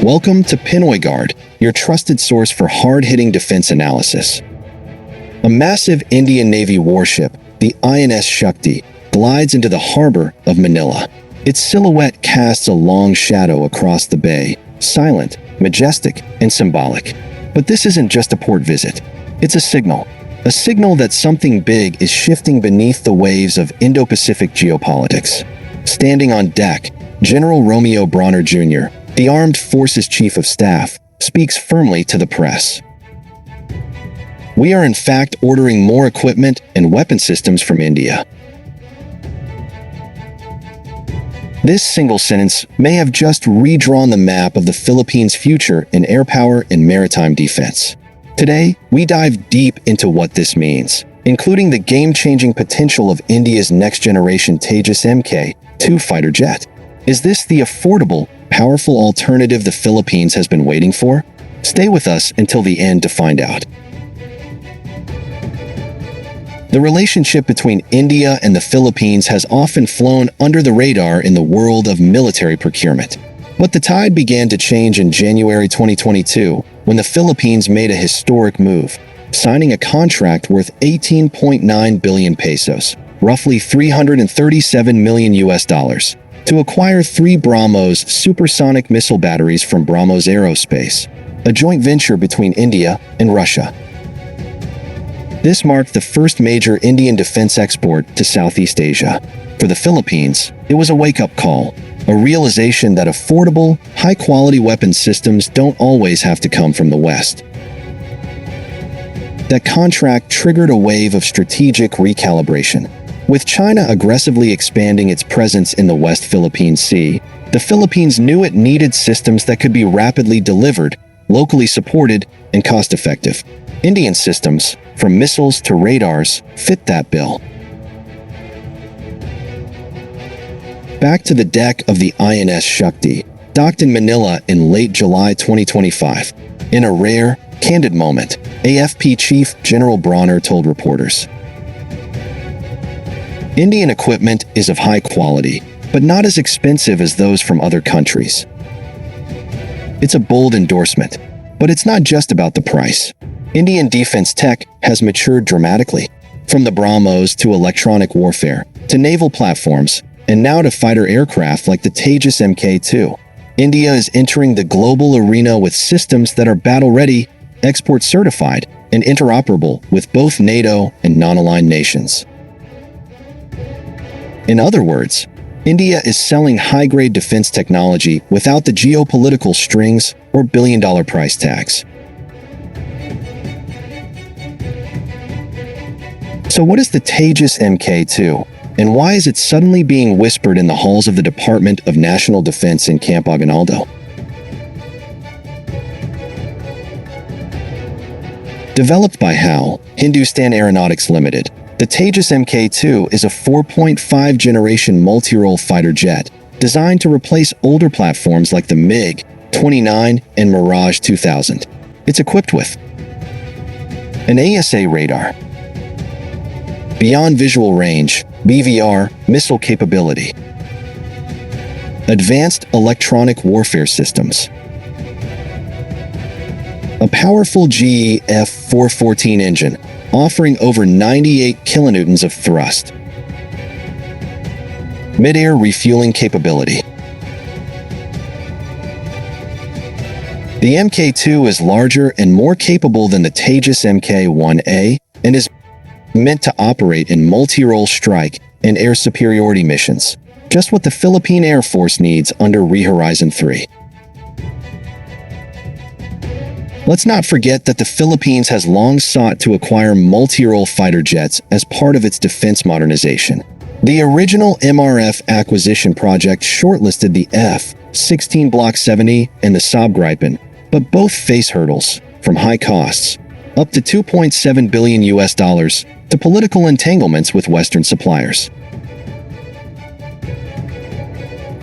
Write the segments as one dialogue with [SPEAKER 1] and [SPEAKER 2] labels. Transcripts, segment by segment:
[SPEAKER 1] Welcome to Pinoy Guard, your trusted source for hard-hitting defense analysis. A massive Indian Navy warship, the INS Shakti, glides into the harbor of Manila. Its silhouette casts a long shadow across the bay, silent, majestic, and symbolic. But this isn't just a port visit. It's a signal that something big is shifting beneath the waves of Indo-Pacific geopolitics. Standing on deck, General Romeo Bronner Jr., the Armed Forces Chief of Staff, speaks firmly to the press. We are in fact ordering more equipment and weapon systems from India. This single sentence may have just redrawn the map of the Philippines' future in air power and maritime defense. Today, we dive deep into what this means, including the game-changing potential of India's next-generation Tejas Mk2 fighter jet. Is this the affordable, powerful alternative the Philippines has been waiting for? Stay with us until the end to find out. The relationship between India and the Philippines has often flown under the radar in the world of military procurement. But the tide began to change in January 2022 when the Philippines made a historic move, signing a contract worth 18.9 billion pesos, roughly $337 million, to acquire 3 BrahMos supersonic missile batteries from BrahMos Aerospace, a joint venture between India and Russia. This marked the first major Indian defense export to Southeast Asia. For the Philippines, it was a wake-up call, a realization that affordable, high-quality weapons systems don't always have to come from the West. That contract triggered a wave of strategic recalibration. With China aggressively expanding its presence in the West Philippine Sea, the Philippines knew it needed systems that could be rapidly delivered, locally supported, and cost-effective. Indian systems, from missiles to radars, fit that bill. Back to the deck of the INS Shakti, docked in Manila in late July 2025. In a rare, candid moment, AFP Chief General Bronner told reporters, "Indian equipment is of high quality, but not as expensive as those from other countries." It's a bold endorsement, but it's not just about the price. Indian defense tech has matured dramatically, from the BrahMos to electronic warfare, to naval platforms, and now to fighter aircraft like the Tejas Mk2. India is entering the global arena with systems that are battle-ready, export-certified, and interoperable with both NATO and non-aligned nations. In other words, India is selling high-grade defense technology without the geopolitical strings or billion-dollar price tags. So what is the Tejas Mk2, and why is it suddenly being whispered in the halls of the Department of National Defense in Camp Aguinaldo? Developed by HAL, Hindustan Aeronautics Limited, the Tejas Mk2 is a 4.5-generation multirole fighter jet designed to replace older platforms like the MiG-29 and Mirage 2000. It's equipped with an ASA radar, beyond visual range (BVR) missile capability, advanced electronic warfare systems, a powerful GE F414 engine offering over 98 kilonewtons of thrust, mid-air refueling capability. The Mk2 is larger and more capable than the Tejas Mk1A and is meant to operate in multi-role strike and air superiority missions, just what the Philippine Air Force needs under Rehorizon 3. Let's not forget that the Philippines has long sought to acquire multi-role fighter jets as part of its defense modernization. The original MRF acquisition project shortlisted the F-16 Block 70 and the Saab Gripen, but both face hurdles, from high costs, up to $2.7 billion to political entanglements with Western suppliers.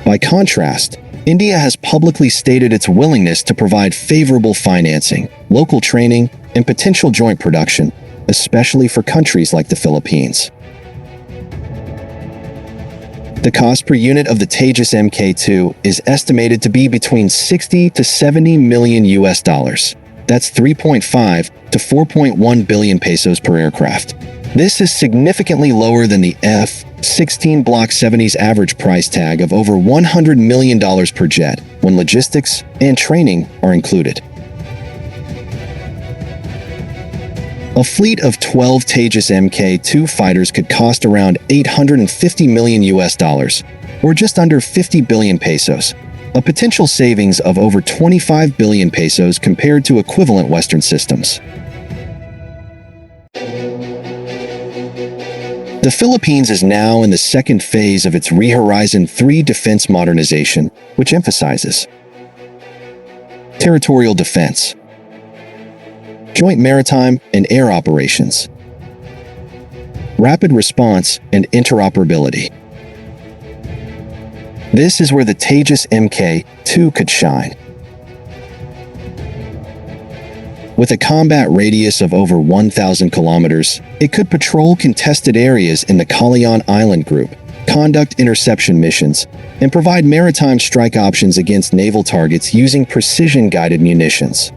[SPEAKER 1] By contrast, India has publicly stated its willingness to provide favorable financing, local training, and potential joint production, especially for countries like the Philippines. The cost per unit of the Tejas Mk2 is estimated to be between 60 to 70 million US dollars. That's 3.5 to 4.1 billion pesos per aircraft. This is significantly lower than the F-16 Block 70's average price tag of over $100 million per jet, when logistics and training are included. A fleet of 12 Tejas Mk2 fighters could cost around 850 million US dollars, or just under 50 billion pesos, a potential savings of over 25 billion pesos compared to equivalent Western systems. The Philippines is now in the second phase of its Horizon 3 defense modernization, which emphasizes territorial defense, joint maritime and air operations, rapid response and interoperability. This is where the Tejas Mk2 could shine. With a combat radius of over 1,000 kilometers, it could patrol contested areas in the Calayan Island Group, conduct interception missions, and provide maritime strike options against naval targets using precision-guided munitions.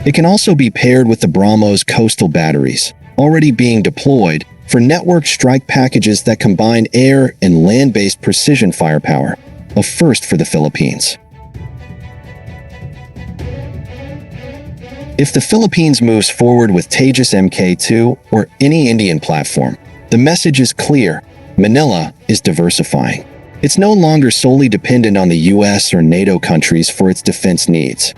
[SPEAKER 1] It can also be paired with the BrahMos coastal batteries, already being deployed, for network strike packages that combine air and land-based precision firepower, a first for the Philippines. If the Philippines moves forward with Tejas Mk2 or any Indian platform, the message is clear: Manila is diversifying. It's no longer solely dependent on the US or NATO countries for its defense needs.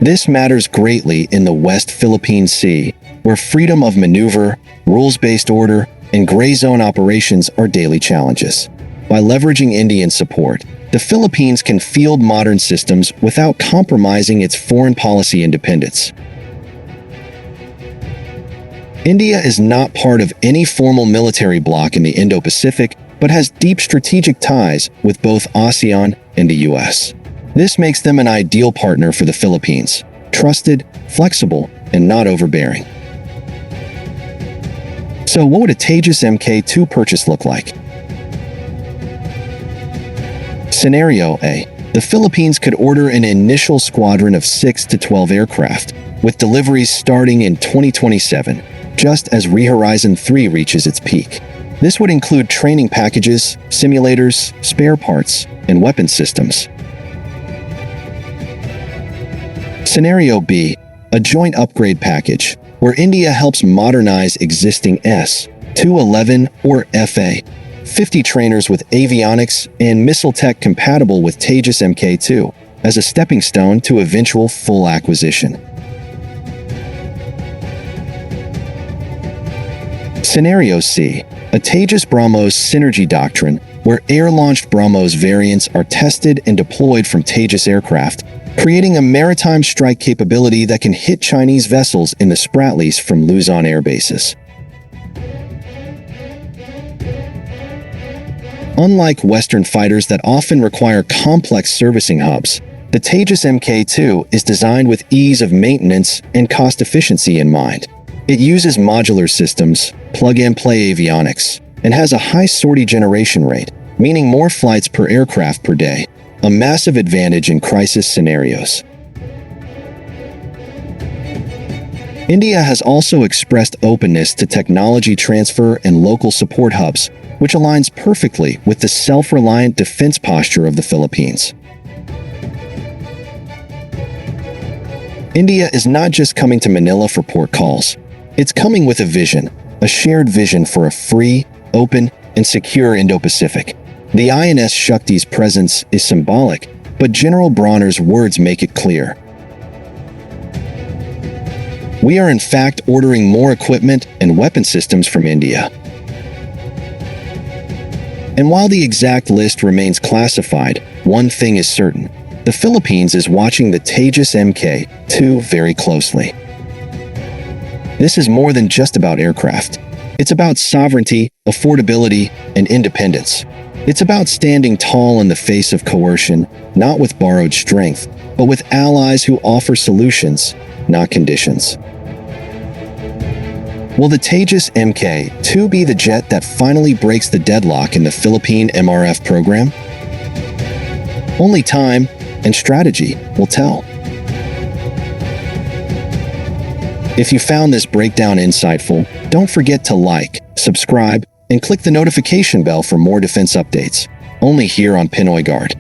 [SPEAKER 1] This matters greatly in the West Philippine Sea, where freedom of maneuver, rules-based order, and gray zone operations are daily challenges. By leveraging Indian support, the Philippines can field modern systems without compromising its foreign policy independence. India is not part of any formal military bloc in the Indo-Pacific, but has deep strategic ties with both ASEAN and the US. This makes them an ideal partner for the Philippines: trusted, flexible, and not overbearing. So what would a Tejas Mk2 purchase look like? Scenario A. The Philippines could order an initial squadron of 6 to 12 aircraft, with deliveries starting in 2027, just as Horizon 3 reaches its peak. This would include training packages, simulators, spare parts, and weapon systems. Scenario B. A joint upgrade package, where India helps modernize existing S-211 or FA-50 trainers with avionics and missile tech compatible with Tejas Mk2 as a stepping stone to eventual full acquisition. Scenario C. A Tejas BrahMos synergy doctrine, where air-launched BrahMos variants are tested and deployed from Tejas aircraft, creating a maritime strike capability that can hit Chinese vessels in the Spratlys from Luzon air bases. Unlike Western fighters that often require complex servicing hubs, the Tejas Mk2 is designed with ease of maintenance and cost efficiency in mind. It uses modular systems, plug-and-play avionics, and has a high sortie generation rate, meaning more flights per aircraft per day, a massive advantage in crisis scenarios. India has also expressed openness to technology transfer and local support hubs, which aligns perfectly with the self-reliant defense posture of the Philippines. India is not just coming to Manila for port calls. It's coming with a vision, a shared vision for a free, open, and secure Indo-Pacific. The INS Shakti's presence is symbolic, but General Bronner's words make it clear. We are in fact ordering more equipment and weapon systems from India. And while the exact list remains classified, one thing is certain: the Philippines is watching the Tejas Mk2 very closely. This is more than just about aircraft. It's about sovereignty, affordability, and independence. It's about standing tall in the face of coercion, not with borrowed strength, but with allies who offer solutions, not conditions. Will the Tejas Mk2 be the jet that finally breaks the deadlock in the Philippine MRF program? Only time and strategy will tell. If you found this breakdown insightful, don't forget to like, subscribe, and click the notification bell for more defense updates. Only here on Pinoy Guard.